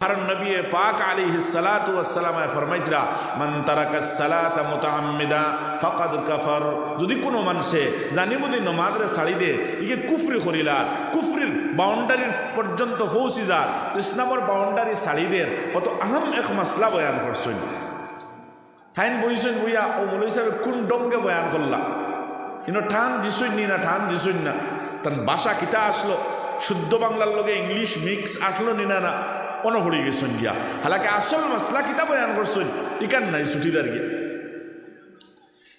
কারণ নবী পাক আলাইহিস সালাতু ওয়াস সালাম ফরমাইতরা মান তারাকাস সালাতা মুতাআম্মিদা ফাকাদ কাফার। যদি কোনো মানুষে জানি বুঝি নামাজরে ছাড়ি দে ইকে কুফরি করিলা, কুফরির বাউন্ডারি পর্যন্ত পৌঁছি যা, ইসলামের বাউন্ডারি ছাড়ি দে, অত আহম এক মাসলা বয়ান করছেন। ঠাইন বইছেন বইয়া ও মৌলভী সাহেব কোন ডঙ্গে বয়ান করলা, কিন্তু ঠান দিছুন নি না ঠান দিছুন না, তার ভাষা কিতা আসলো, শুদ্ধ বাংলার লগে ইংলিশ মিক্স আসলো নি না না অনহরি গেছেন গিয়া। হালাকে আসল মাসলা কিতা বয়ান করছেন ইকান নাই ছুটিদার গিয়া।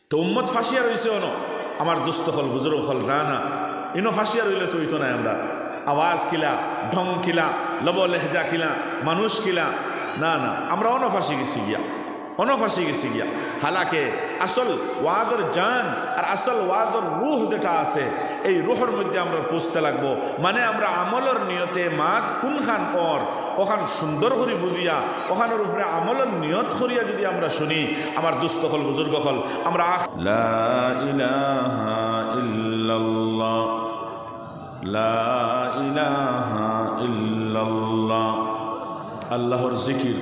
তো উম্মত ফাঁসিয়া রয়েছে অন আমার দুস্থ হল বুজুর্গ হল না না ইনো ফাঁসিয়া রইলে তো হইতো না। আমরা আওয়াজ কিলা, ঢং কিলা, লব লেহজা কিলা, মানুষ কিলা, না না আমরা অনফাঁসি গেছি গিয়া, অনফাঁসি গেছি গিয়া। হালাকে আসল ওয়াদর জান আর আসল ওয়াদর রুহ যেটা আছে এই রুহের মধ্যে আমরা পুষতে লাগবো। মানে আমরা আমলের নিয়তে মাত কোনখান ওখান সুন্দর করে বুঝিয়া ওখানের উপরে আমলের নিয়ত করিয়া যদি আমরা শুনি, আমার দুস্থ হল বুজুর্গ হল আমরা লা ইলাহা ইল্লাল্লাহ, লা ইলাহা ইল্লাল্লাহ, আল্লাহর জিকির,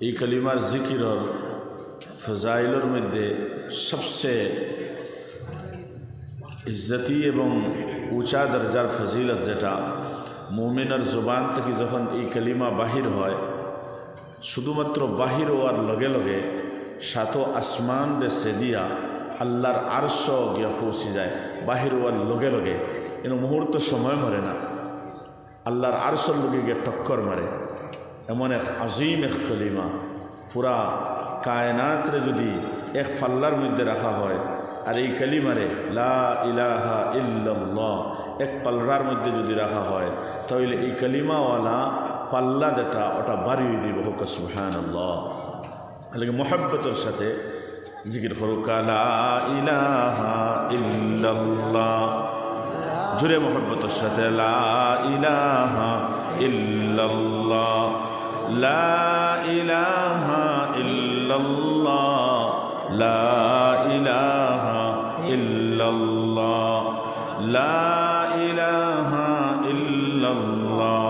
এই কালিমার জিকিরর ফজাইলের মধ্যে সবচেয়ে ইজ্জতি এবং উঁচা দরজার ফজিলত যেটা মুমিনের জবান থেকে যখন এই কালিমা বাহির হয়, শুধুমাত্র বাহির হওয়ার লগে লগে সাত আসমান বেসে দিয়া আল্লাহর আরশ গিয়া পৌঁছে যায়। বাহির হওয়ার লগে লগে এর মুহূর্ত সময় মরে না, আল্লাহর আরশের লগে গিয়ে টক্কর মারে। এমন এক আজিম এক কলিমা, পুরা কায়নাতরে যদি এক ফাল্লার মধ্যে রাখা হয় আর এই কালিমারে লা ইলাহা ইল্লাল্লাহ এক পাল্লার মধ্যে যদি রাখা হয়, তাহলে এই কালিমাওয়ালা পাল্লা যেটা ওটা বাড়িয়ে দিব। হোক সুবহানাল্লাহ। তাহলে মোহাব্বতের সাথে জিকির করুক লা ইলাহা ইল্লাল্লাহ, জুড়ে মোহাব্বতের সাথে লা ইলাহা ইল্লাল্লাহ, লা ইলাহা ইল্লাল্লাহ, লা ইলাহা ইল্লাল্লাহ, লা ইলাহা ইল্লাল্লাহ,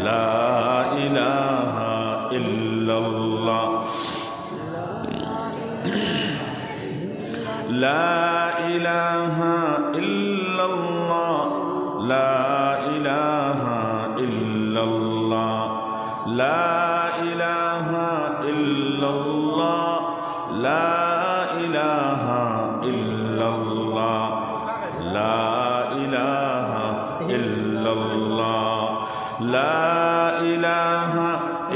লা ইলাহা ইল্লাল্লাহ, লা ইলাহা ইল্লাল্লাহ, লা ইলাহা ইল্লাল্লাহ, লা ইলাহা ইল্লাল্লাহ, লা ইলাহা ইল্লাল্লাহ, লা ইলাহা ইল্লাল্লাহ, লা ইলাহা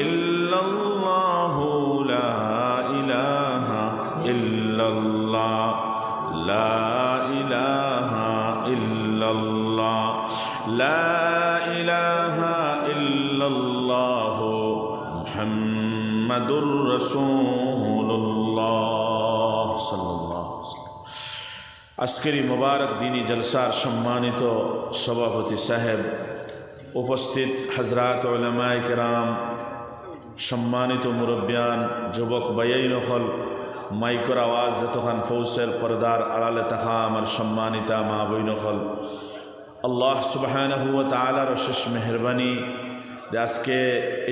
ইল্লাল্লাহ, লা ইলাহা ইল্লাল্লাহ, লা ইলাহা ইল্লাল্লাহ, লা ইলাহা ইল্লাল্লাহ, মুহাম্মাদুর রাসূলুল্লাহ সাল্লাল্লাহু আলাইহি ওয়াসাল্লাম। আজকের এই মোবারক দিনী জলসার সম্মানিত সভাপতি সাহেব, উপস্থিত হযরত উলামায়ে কেরাম, সম্মানিত মুরব্বিয়ান, যুবক ভাইয়াইন হল, মাইকর আওয়াজ যতখান ফৌসের পর্দার আড়ালে থাকা আমার সম্মানিতা মা বইন হল, আল্লাহ সুবহানাহু ওয়া তাআলার অশেষ মেহরবানি যে আজকে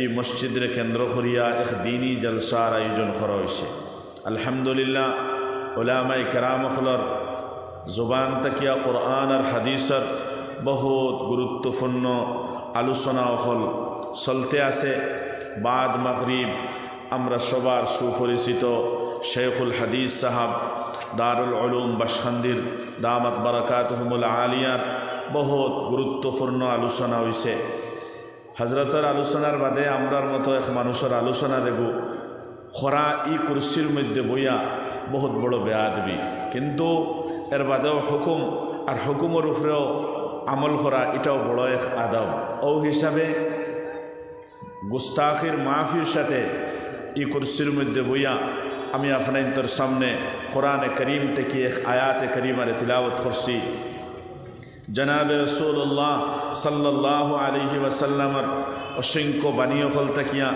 এই মসজিদের কেন্দ্র করিয়া এক দিনী জলসার আয়োজন করা হয়েছে। আলহামদুলিল্লাহ, উলামায়ে কেরাম হলর জবান তাকিয়া কোরআন আর হাদিসের বহুত গুরুত্বপূর্ণ আলোচনা হল চলতে আছে। বাদ মাগরিব আমরা সবার সুপরিচিত শেখুল হাদিস সাহাব দারুল উলুম বাশখান্দির দামাত বারাকাতুহুমুল আলিয়ার বহুত গুরুত্বপূর্ণ আলোচনা হয়েছে। হজরতের আলোচনার বাদে আমরার মতো এক মানুষের আলোচনা দেব খরা ই কুরসির মধ্যে বইয়া বহুত বড় বেয়াদবি, কিন্তু এর বাদেও হুকুম আর হুকুমের উপরেও আমল করা এটাও বড় এক আদব। ও হিসাবে গুস্তাখির মাহফির সাথে ই কুরসির মধ্যে বইয়া আমি আপনাদের সামনে কোরআনে করিম থেকে এক আয়াতে করিমারে তিলাওয়াত করছি। জনাবে রাসূলুল্লাহ সাল্লাল্লাহু আলাইহি ওয়াসাল্লামের অসংখ্য বাণী হল তাকিয়া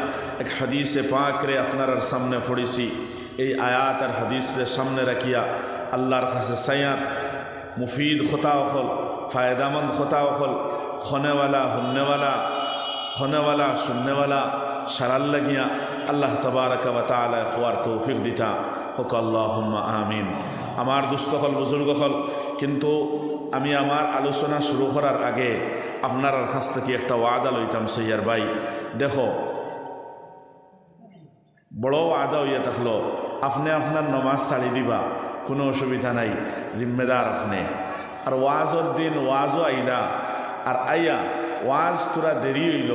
এক হাদিসে পাকরে আপনার সামনে পড়েছি। এই আয়াত আর হাদিসের সামনে রাখিয়া আল্লাহর কাছে সায়াত মুফিদ খোতা হল, ফায়দামন্দ খোতা হল, খনেওয়ালা হন্নেওয়ালা होनेवाला सुननेवाला शराल लगिया अल्लाह तबारक व ताआला खुआर तौफिक दिता होक अल्लाहुम्मा आमीन। आमार दुस्तकल बुजुर्गकल किन्तु आमी आमार आलोचना शुरू करार आगे आपनार काछ थेके एकटा वादा लইতাম सैयार भाई। देखो बड़ो वादा हইয়া থাকলো আপনি আপনার नमाज ছাড়ি দিবা কোনো অসুবিধা নাই, जिम्मेदार আপনি। আর ওয়াজর দিন ওয়াজও আইলা আর আইয়া ওয়াজ তোরা দেরি হইল,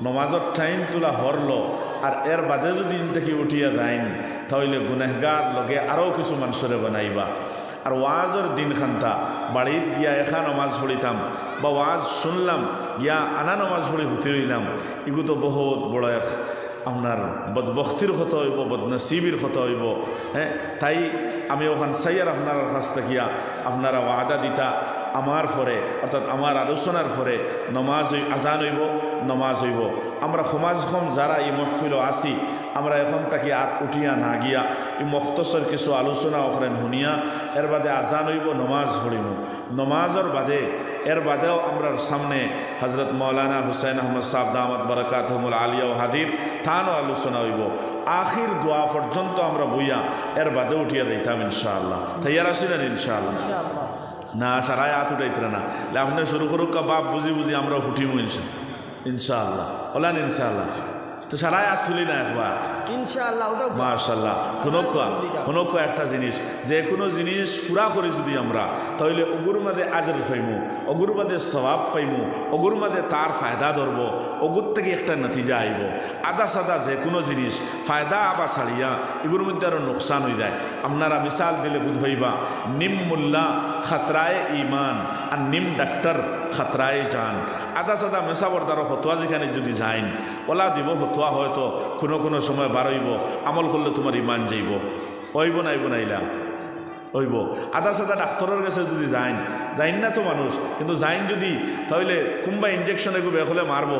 নমাজর টাইম তোলা হরলো আর এর বাদে যদি থেকে উঠিয়া যাইন তাহলে গুনাহগার লগে আরও কিছু মানুষরে বানাইবা। আর ওয়াজর দিন খান্তা বাড়িত গিয়া এখা নমাজ পড়িতাম বা ওয়াজ শুনলাম গিয়া আনা নমাজ পড়ি হুতি রইলাম, এগুলো তো বহুত বড় এক আপনার বদবক্তির কথা হইব, বদনসিবির কথা হইব। হ্যাঁ, তাই আমি ওখান সাইয়ার আপনার কাছ থেকে আপনারা ওয়াদা দিতা আমার পরে অর্থাৎ আমার আলোচনার পরে নমাজ আজান হইব, নমাজ হইব। আমরা সমাজখন যারা এই মহফিল আসি আমরা এখন তাকে আর উঠিয়া না গিয়া এই মখতসর কিছু আলোচনা ওখানে শুনিয়া এর বাদে আজান হইব, নমাজ পড়িব। নমাজের বাদে এর বাদেও আমরার সামনে হজরত মৌলানা হুসাইন আহমদ সাহেব দামাত বারাকাতুহুল আলিয়া ও হাদির থানও আলোচনা হইব। আখির দোয়া পর্যন্ত আমরা বইয়া এর বাদে উঠিয়া দিতাম ইনশাআল্লাহ। তৈয়ার আছিলেন ইনশাআল্লাহ? না সারাই হাত উঠাইতরা না, আপনি শুরু করুক বাপ বুঝি বুঝি আমরা উঠিমু ইনশাআল্লাহ। বলেন ইনশাআল্লাহ? তো সারাই হাত তুলি না একবার ইনশাআল্লাহ। মাশাআল্লাহ। শুনক একটা জিনিস, যে কোনো জিনিস পুরা করি যদি আমরা তাহলে অগুর মাঝে আজর পাইমু, অগুর মাঝে সওয়াব পাইমু, অগুর মাঝে তার ফায়দা ধরবো, অগুর থেকে একটা নতিজা আইব। আদা সাদা যে কোনো জিনিস ফায়দা আবার ছাড়িয়া এগুলোর মধ্যে আরও নোকসান হয়ে যায়। আপনারা মিসাল দিলে বুঝ পাইবা, নিম মোল্লা খাতরায় ইমান আর নিম ডাক্তার খাতরায় জান। আদা সাদা মেসাবর দ্বারা ফতোয়া যেখানে যদি যাইন ওলা দিব ফতোয়া হয়তো কোনো কোনো সময় বাড়াইব, আমল করলে তোমার ইমান যাইব, হইব নাইব নাইলা হইব। আদা সাদা ডাক্তারের কাছে যদি যাইন না তো মানুষ, কিন্তু যাইন যদি তাহলে কোনবা ইঞ্জেকশন এগুলো হলে মারব,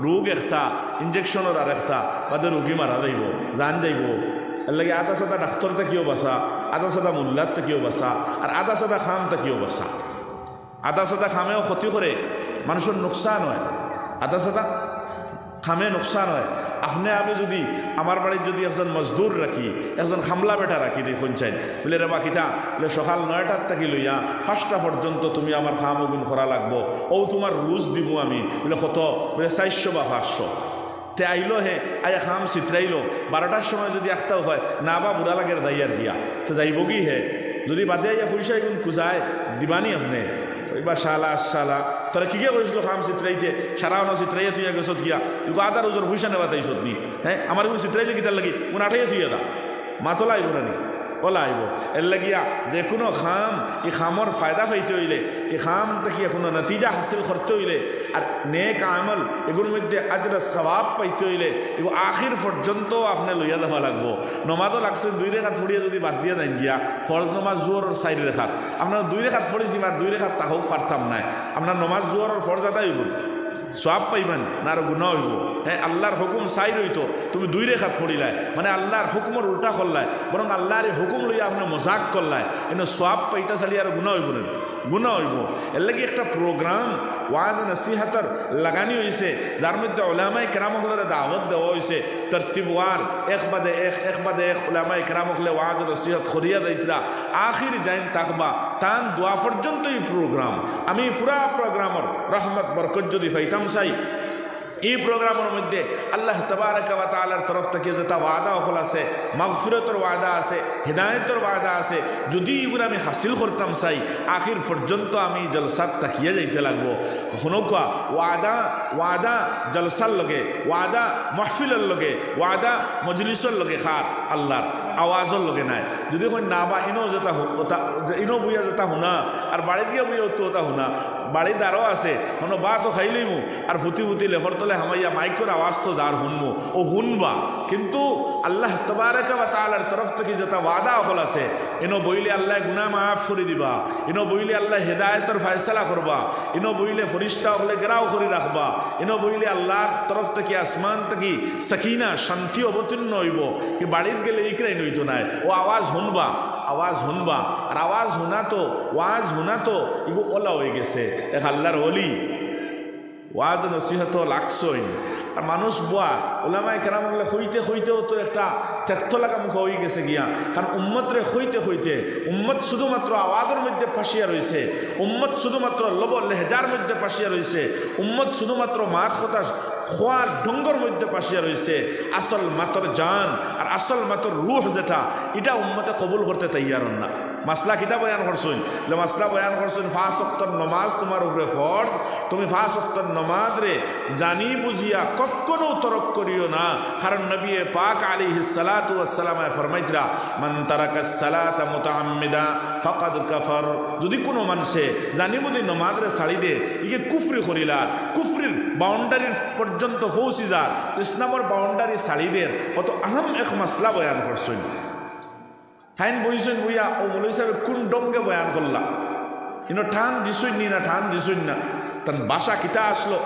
রোগ একটা ইঞ্জেকশনের আর একটা বাদে রোগী মারা যাইব, জান যাইব। এর লাগে আদা সাদা ডাক্তার থেকেও বাসা, আদা সাদা মোল্লার থেকেও বাসা, আর আদা সাদা খাম থেকেও বাসা। আদা সাদা খামেও ক্ষতি করে, মানুষের নোকসান হয়। আদা সাদা খামে নোকসান হয়। আপনি আমি যদি আমার বাড়ির যদি একজন মজদুর রাখি, একজন খামলা বেটা রাখি দেখুন চাই বলে রে বাকিটা বলে সকাল 9টার থেকে লইয়া 5টা পর্যন্ত তুমি আমার খাম অগুন করা লাগবো, ও তোমার রুজ দিব আমি বলে কত, বলে 400 বা 500। তে আইলো হে আয়া খাম চিত্রাইলো 12টার সময় যদি একটাও হয় না বা বুড়া লাগের দাইয়ার গিয়া তো যাইব কি হে, যদি বাদে আইয়া পয়সা এগুন খুঁজায় দিবানি আপনি এবার শালা তোরা কি গিয়ে করেছিল খাম চিত্রাইতে সারানো চিত্রাইয়া তুই গেছত গিয়া এগুলো আদার ওজোর পয়সা নেওয়া তাই সত্যি। হ্যাঁ, আমার এগুলো চিত্রাইলে কি তার লাগি উনি আঠাইয়া তুই দা মাতলা আইব না নি ওলা আইব। এর লাগিয়া যে কোনো খাম এই খামর ফায়দা পাইতে হইলে, এই খাম থেকে কোনো নতিজা হাসিল করতে হইলে আর নেক আমল এগুলোর মধ্যে আজরা সওয়াব পাইতে হইলে এগুলো আখির পর্যন্ত আপনি লইয়া দেওয়া লাগবো। নমাজও লাগছে 2 রেখাত ফড়িয়ে যদি বাদ দিয়ে দেন গিয়া ফরজ নমাজ জোর 4 রেখাত, আপনার 2 রেখাত ফড়িয়েছি বা 2 রেখাত তাহও পারতাম নাই, আপনার নমাজ জোর ফরজ আদায় হইব, সওয়াব পাইবেন না আর গুনাহ হইব। হ্যাঁ, আল্লাহর হুকুম চাই রইতো তুমি 2 রেখাত ফড়িলাই মানে আল্লাহর হুকুমের উল্টা করলাই, বরং আল্লাহর হুকুম লইয়া আপনি মজাক করলাই, কিন্তু সওয়াব পাইতা চালি আর গুনাহ হইব না, গুনাহ হইব। এর লাগি একটা প্রোগ্রাম ওয়াজ নসিহতর লাগানি হয়েছে, যার মধ্যে উলামায়ে কেরাম হলরে দাওয়াত দেওয়া হয়েছে তরতিবওয়ার এক বাদে এক উলামায়ে কেরাম হলে ওয়াজ নসিহত করিয়া দিতরা আখির যাইন তাকবা তান দোয়া পর্যন্তই প্রোগ্রাম। আমি পুরা প্রোগ্রামর রহমত বরকত যদি পাইতাম চাই এই প্রোগ্রামের মধ্যে আল্লাহ তাবারক ওয়া তাআলার তরফ থেকে যেটা ওয়াদা হল আছে, মাগফিরাতের ওয়াদা আছে, হিদায়াতের ওয়াদা আছে, যদি এগুলো আমি হাসিল করতাম চাই আখির পর্যন্ত আমি জলসাত তাকিয়ে যাইতে লাগবো। শুনকা ওয়াদা জলসার লগে, ওয়াদা মাহফিলের লগে, ওয়াদা মজলিসের লগে খার আল্লাহর আওয়াজের লগে নাই। যদি কই না বা ইনো যেটা ইনো বইয়া যেটা শুনা আর বাড়ি দিয়ে বইয়া ওটা শুনা, বাড়ি দ্বারও আছে কোনো বা তো খাইলেইমু আর ফুটি লেফর তলে হামাইয়া মাইকের আওয়াজ তো যার শুনবো ও শুনবা, কিন্তু আল্লাহ তাবারক ওয়া তাআলার তরফ থেকে যেটা ওয়াদা হল আছে ইনো বইলে আল্লাহ গুনাহ মাফ করে দিবা, ইনো বইলে আল্লাহ হেদায়েতের ফয়সালা করবা, ইনো বইলে ফরিস্তা হলে গেরাও করে রাখবা, ইনো বইলে আল্লাহর তরফ থেকে আসমান থেকে সাকিনা শান্তি অবতীর্ণ হইব, কি বাড়িত গেলে ইকরাই নইতো নাই ও আওয়াজ শুনবা আর আওয়াজ শোনা তো ওয়াজ শোনা তো এগুলো ওলা হয়ে গেছে। এক আল্লাহর ওলি ওয়াজ নসিহত লাগছই আর মানুষ বুয়া ওলামাই কেরাম বলে হইতেও তো একটা ত্যাক্ত লাগা মুখ হয়ে গেছে গিয়া, কারণ উম্মতরে হইতে উম্মত শুধুমাত্র আওয়াজের মধ্যে ফাঁসিয়া রয়েছে, উম্মত শুধুমাত্র লব লেহজার মধ্যে ফাঁসিয়া রয়েছে, উম্মত শুধুমাত্র মাত হতাশ খোয়ার ঢঙ্গর মধ্যে পাশিয়া রয়েছে। আসল মাতর জান আর আসল মাতর রুহ যেটা, এটা উম্মতে কবুল করতে তৈয়ার না। মাসলা কিতা বয়ান করছেন, মাসলা বয়ান করছেন 5 ওয়াক্তের নমাজ তোমার উপরে ফরজ, তুমি 5 ওয়াক্তের নমাজ রে জানি বুঝিয়া কখনো তরক করিও না, কারণ নবী পাক আলাইহিস সালাতু ওয়াস সালাম ফরমাইতরা মান তারাকাস সালাতা মুতাআম্মিদা ফাকাদ কাফার। যদি কোনো মানুষে জানি বুঝি নমাজ রে ছাড়ি দে, ইকে কুফরি করিলা, কুফরির বাউন্ডারির পর্যন্ত পৌঁছি যা, ইসলামের বাউন্ডারি ছাড়িদের অত আহম এক মাসলা বয়ান করছেন। ঠাইন বইছেন বইয়া ও মৌলভী সাহেব কোন ডঙ্গে বয়ান করলা, কিন্তু ঠান দিছই নি না, ঠান দিছই না, তার ভাষা কিতা আসলো,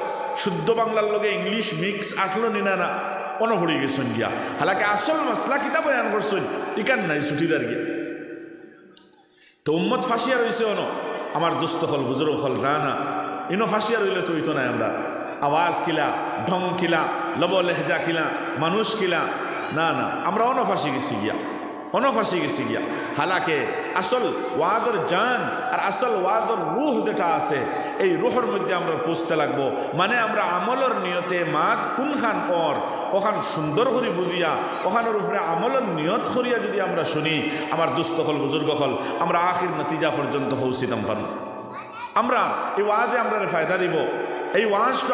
শুদ্ধ বাংলার লগে ইংলিশ মিক্স আসলো নি না, অনভরি গেছেন গিয়া। হালাকে আসল মাসলা কিতা বয়ান করছেন ইকান নাই ছুটিদার গিয়া। তো উম্মত ফাঁসিয়া রয়েছে অন, আমার দুস্থ হল বুজুর্গ হল না ইনো ফাঁসিয়া রইলে তো হইতো না। আমরা আওয়াজ কিলা, ঢং কিলা, লব লেহজা কিলা, মানুষ কিলা, না আমরা অনফাঁসি গেছি গিয়া, অনফাঁসি গেছি গিয়া। হালাকে আসল ওয়াদর জান আর আসল ওয়াদর রুহ যেটা আছে, এই রুহের মধ্যে আমরা পুষতে লাগবো। মানে আমরা আমলের নিয়তে মাত কোনখান ওখান সুন্দর করে বুঝিয়া ওখানের উপরে আমলের নিয়ত করিয়া যদি আমরা শুনি, আমার দুস্থ হল বুজুর্গ হল, আমরা আখির নতিজা পর্যন্ত পৌঁছিতাম পারব। আমরা এই ওয়াদে আমরা ফায়দা দিব, এই ওয়াজটা